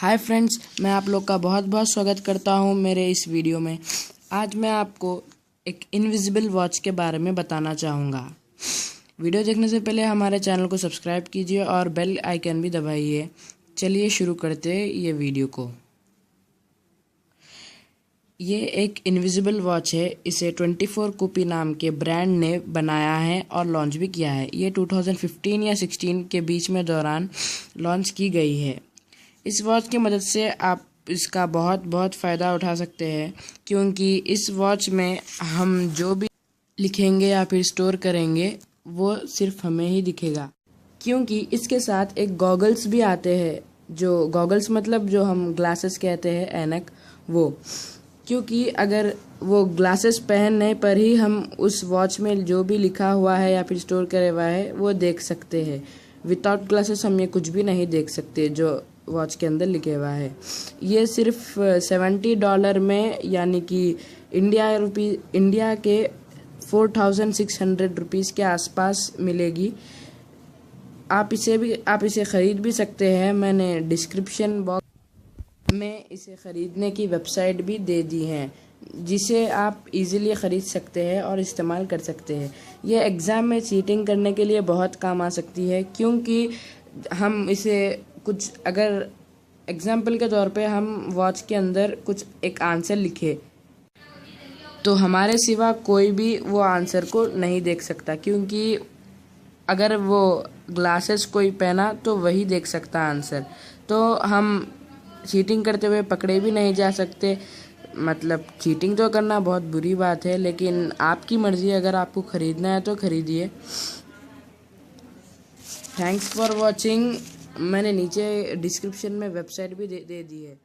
Hi friends, मैं आप लोग का बहुत बहुत स्वागत करता हूं मेरे इस वीडियो में। आज मैं आपको एक इनविजिबल वॉच के बारे में बताना चाहूँगा। वीडियो देखने से पहले हमारे चैनल को सब्सक्राइब कीजिए और बेल आइकन भी दबाइए। चलिए शुरू करते हैं ये वीडियो को। ये एक इनविजिबल वॉच है। इसे 24 कूपी नाम के ब्रांड ने बनाया है और लॉन्च भी किया है। ये 2015 या 16 के बीच में दौरान लॉन्च की गई है। इस वॉच की मदद से आप इसका बहुत फ़ायदा उठा सकते हैं, क्योंकि इस वॉच में हम जो भी लिखेंगे या फिर स्टोर करेंगे वो सिर्फ हमें ही दिखेगा। क्योंकि इसके साथ एक गॉगल्स भी आते हैं, जो गॉगल्स मतलब जो हम ग्लासेस कहते हैं, ऐनक, वो। क्योंकि अगर वो ग्लासेस पहनने पर ही हम उस वॉच में जो भी लिखा हुआ है या फिर स्टोर करे हुआ है वो देख सकते हैं। विदाउट ग्लासेस हम ये कुछ भी नहीं देख सकते जो वॉच के अंदर लिखे हुआ है। ये सिर्फ $70 में, यानी कि इंडिया के 4600 रुपीज़ के आसपास मिलेगी। आप इसे ख़रीद भी सकते हैं। मैंने डिस्क्रिप्शन बॉक्स में इसे ख़रीदने की वेबसाइट भी दे दी है, जिसे आप इजीली ख़रीद सकते हैं और इस्तेमाल कर सकते हैं। ये एग्ज़ाम में चीटिंग करने के लिए बहुत काम आ सकती है, क्योंकि हम इसे कुछ, अगर एग्जाम्पल के तौर पे हम वॉच के अंदर कुछ एक आंसर लिखे तो हमारे सिवा कोई भी वो आंसर को नहीं देख सकता, क्योंकि अगर वो ग्लासेस कोई पहना तो वही देख सकता आंसर। तो हम चीटिंग करते हुए पकड़े भी नहीं जा सकते। मतलब चीटिंग तो करना बहुत बुरी बात है, लेकिन आपकी मर्ज़ी। अगर आपको ख़रीदना है तो ख़रीदिए। Thanks for watching. मैंने नीचे डिस्क्रिप्शन में वेबसाइट भी दे दी है।